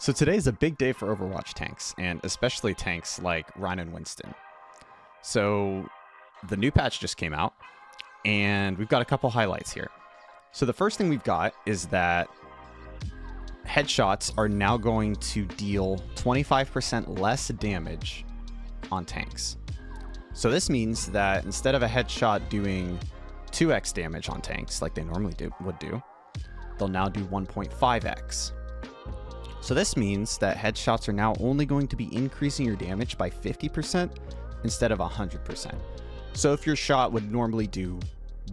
So today's a big day for Overwatch tanks, and especially tanks like Ryan and Winston. So the new patch just came out, and we've got a couple highlights here. So the first thing we've got is that headshots are now going to deal 25% less damage on tanks. So this means that instead of a headshot doing 2x damage on tanks like they normally would do, they'll now do 1.5x. So this means that headshots are now only going to be increasing your damage by 50% instead of 100%. So if your shot would normally do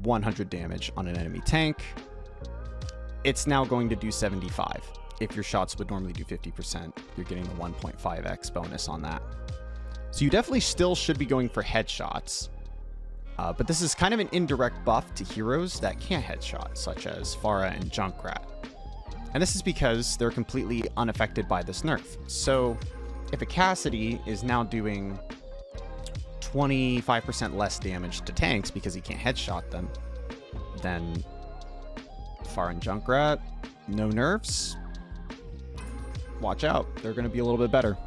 100 damage on an enemy tank, it's now going to do 75. If your shots would normally do 50%, you're getting the 1.5x bonus on that. So you definitely still should be going for headshots, but this is kind of an indirect buff to heroes that can't headshot, such as Pharah and Junkrat. And this is because they're completely unaffected by this nerf. So if a Cassidy is now doing 25% less damage to tanks because he can't headshot them, then Pharah and Junkrat, no nerfs, watch out, they're going to be a little bit better.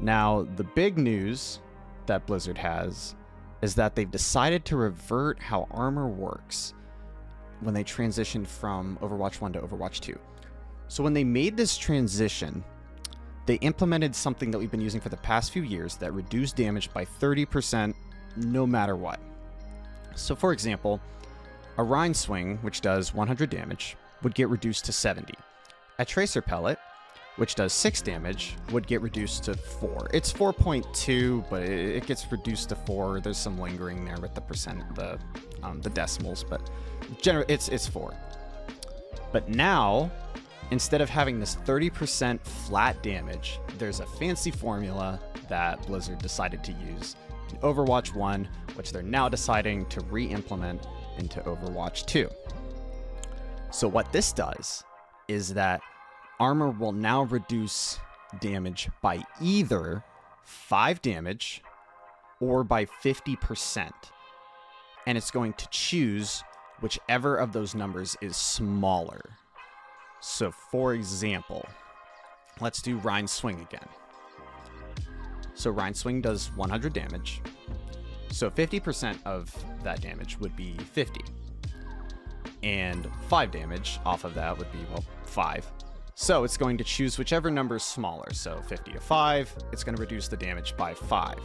Now, the big news that Blizzard has is that they've decided to revert how armor works when they transitioned from Overwatch 1 to Overwatch 2. So when they made this transition, they implemented something that we've been using for the past few years that reduced damage by 30% no matter what. So for example, a Rhine swing, which does 100 damage, would get reduced to 70. A Tracer pellet, which does 6 damage, would get reduced to 4. It's 4.2, but it gets reduced to 4. There's some lingering there with the percent, the decimals, but generally it's 4. But now, instead of having this 30% flat damage, there's a fancy formula that Blizzard decided to use in Overwatch 1, which they're now deciding to re-implement into Overwatch 2. So what this does is that armor will now reduce damage by either 5 damage or by 50%. And it's going to choose whichever of those numbers is smaller. So for example, let's do Rhine Swing again. So Rhine Swing does 100 damage. So 50% of that damage would be 50. And 5 damage off of that would be, well, 5. So it's going to choose whichever number is smaller. So 50 to 5, it's going to reduce the damage by 5.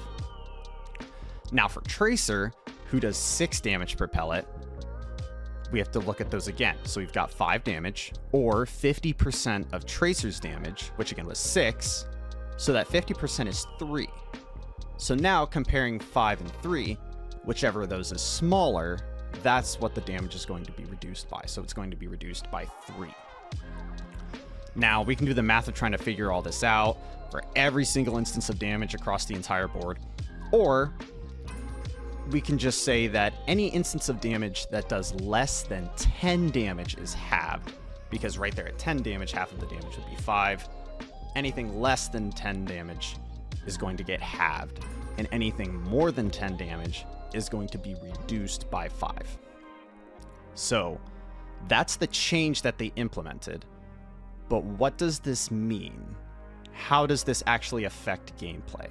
Now for Tracer, who does 6 damage per pellet, we have to look at those again. So we've got 5 damage, or 50% of Tracer's damage, which again was 6. So that 50% is 3. So now comparing 5 and 3, whichever of those is smaller, that's what the damage is going to be reduced by. So it's going to be reduced by 3. Now, we can do the math of trying to figure all this out for every single instance of damage across the entire board. Or we can just say that any instance of damage that does less than 10 damage is halved. Because right there at 10 damage, half of the damage would be 5. Anything less than 10 damage is going to get halved. And anything more than 10 damage is going to be reduced by 5. So that's the change that they implemented. But what does this mean? How does this actually affect gameplay?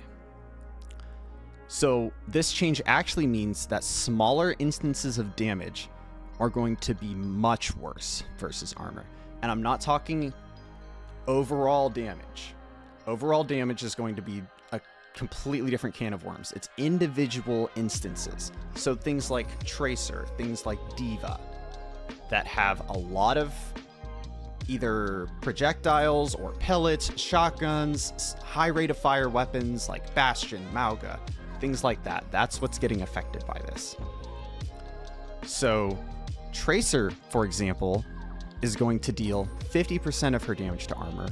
So this change actually means that smaller instances of damage are going to be much worse versus armor. And I'm not talking overall damage. Overall damage is going to be a completely different can of worms. It's individual instances. So things like Tracer, things like Diva, that have a lot of either projectiles or pellets, shotguns, high rate of fire weapons like Bastion, Mauga, things like that. That's what's getting affected by this. So Tracer, for example, is going to deal 50% of her damage to armor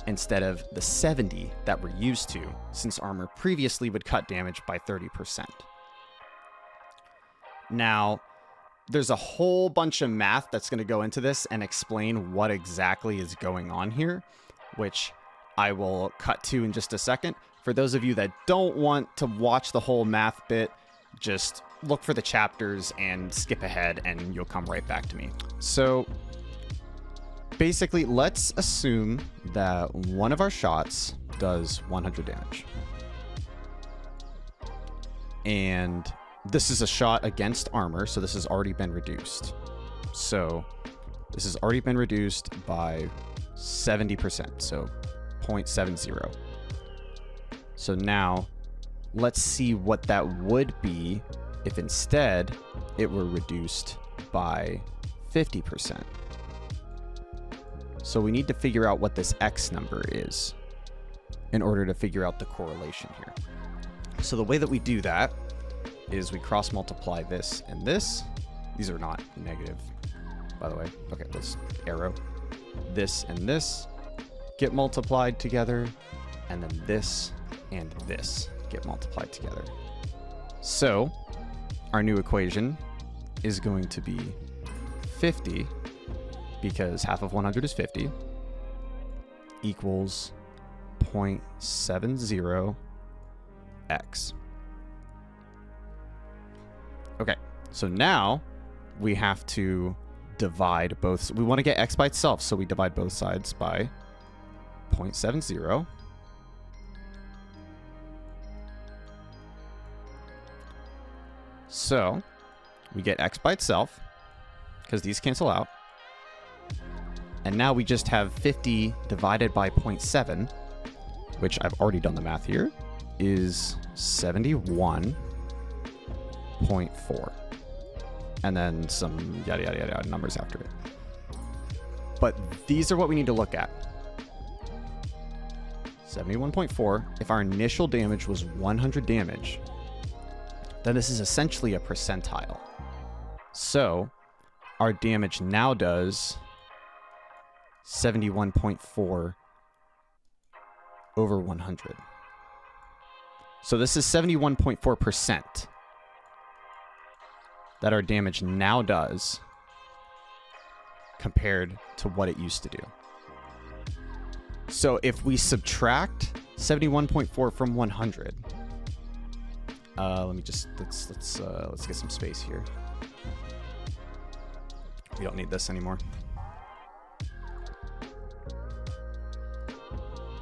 instead of the 70 that we're used to, since armor previously would cut damage by 30%. Now, there's a whole bunch of math that's going to go into this and explain what exactly is going on here, which I will cut to in just a second. For those of you that don't want to watch the whole math bit, just look for the chapters and skip ahead and you'll come right back to me. So basically, let's assume that one of our shots does 100 damage. And this is a shot against armor, so this has already been reduced. So this has already been reduced by 70%, so 0.70. So now let's see what that would be if instead it were reduced by 50%. So we need to figure out what this X number is in order to figure out the correlation here. So the way that we do that is we cross multiply this and this. These are not negative, by the way. Okay, let's arrow. This and this get multiplied together, and then this and this get multiplied together. So our new equation is going to be 50, because half of 100 is 50, equals 0.70x. Okay, so now we have to divide both. We want to get x by itself, so we divide both sides by 0.70. So we get x by itself, because these cancel out. And now we just have 50 divided by 0.7, which I've already done the math here, is 71.4. And then some yada, yada, yada numbers after it. But these are what we need to look at. 71.4. If our initial damage was 100 damage, then this is essentially a percentile. So our damage now does 71.4 over 100. So this is 71.4% that our damage now does compared to what it used to do. So if we subtract 71.4 from 100, let's get some space here. We don't need this anymore.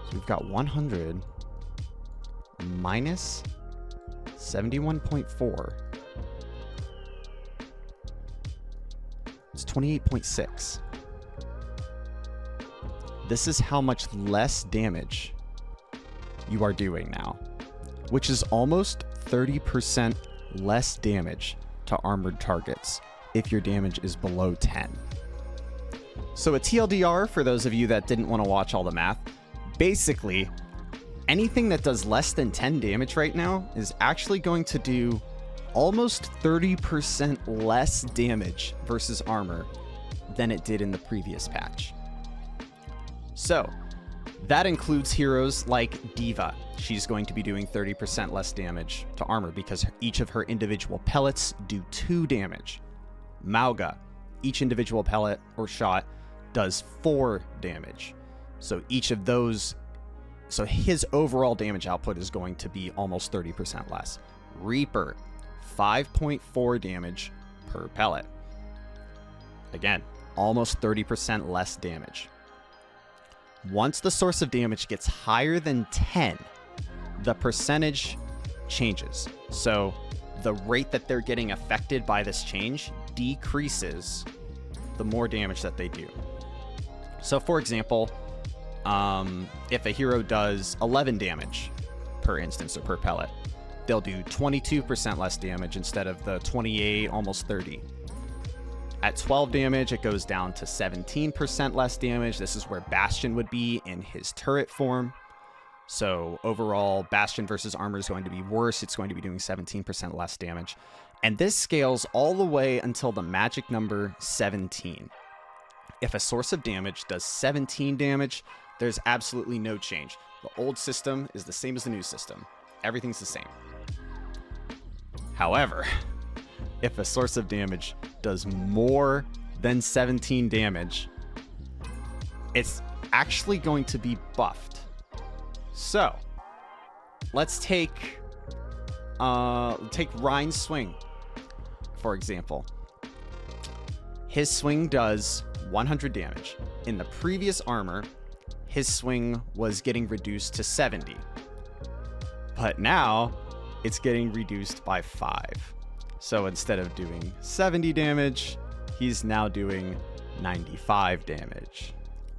So we've got 100 minus 71.4. It's 28.6. This is how much less damage you are doing now, which is almost 30% less damage to armored targets if your damage is below 10. So a TLDR for those of you that didn't want to watch all the math, basically anything that does less than 10 damage right now is actually going to do almost 30% less damage versus armor than it did in the previous patch. So that includes heroes like Diva. She's going to be doing 30% less damage to armor because each of her individual pellets do 2 damage. Mauga, each individual pellet or shot does 4 damage. So each of those, so his overall damage output is going to be almost 30% less. Reaper, 5.4 damage per pellet. Again, almost 30% less damage. Once the source of damage gets higher than 10, the percentage changes. So the rate that they're getting affected by this change decreases the more damage that they do. So for example, if a hero does 11 damage per instance or per pellet, they'll do 22% less damage instead of the 28, almost 30. At 12 damage, it goes down to 17% less damage. This is where Bastion would be in his turret form. So overall, Bastion versus armor is going to be worse. It's going to be doing 17% less damage. And this scales all the way until the magic number 17. If a source of damage does 17 damage, there's absolutely no change. The old system is the same as the new system. Everything's the same. However, if a source of damage does more than 17 damage, it's actually going to be buffed. So let's take Ryan's swing, for example. His swing does 100 damage. In the previous armor, his swing was getting reduced to 70. But now, it's getting reduced by 5. So instead of doing 70 damage, he's now doing 95 damage.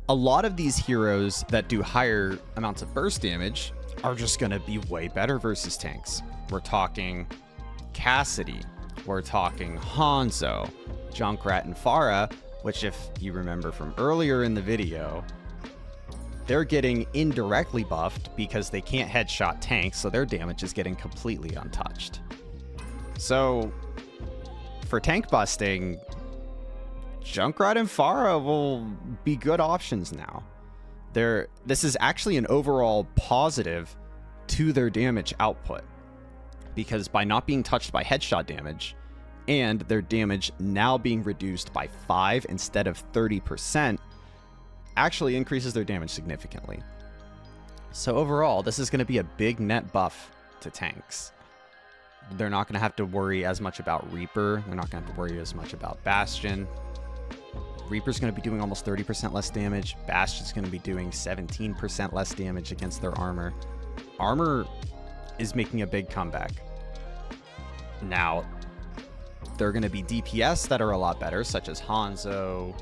A lot of these heroes that do higher amounts of burst damage are just going to be way better versus tanks. We're talking Cassidy, we're talking Hanzo, Junkrat, and Pharah, which if you remember from earlier in the video, they're getting indirectly buffed because they can't headshot tanks, so their damage is getting completely untouched. So for tank busting, Junkrat and Pharah will be good options now. This is actually an overall positive to their damage output, because by not being touched by headshot damage and their damage now being reduced by 5 instead of 30%, actually increases their damage significantly. So overall, this is going to be a big net buff to tanks. They're not going to have to worry as much about Reaper. They're not going to have to worry as much about Bastion. Reaper's going to be doing almost 30% less damage. Bastion's going to be doing 17% less damage against their armor. Armor is making a big comeback. Now, there are going to be DPS that are a lot better, such as Hanzo,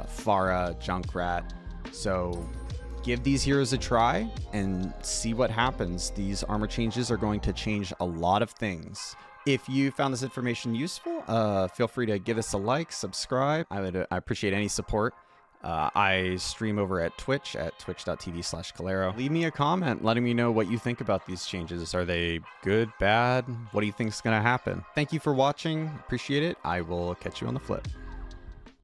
Pharah, Junkrat. So give these heroes a try and see what happens. These armor changes are going to change a lot of things. If you found this information useful, feel free to give us a like, subscribe. I appreciate any support. I stream over at Twitch at twitch.tv/Calero. Leave me a comment letting me know what you think about these changes. Are they good, bad? What do you think is going to happen? Thank you for watching. Appreciate it. I will catch you on the flip.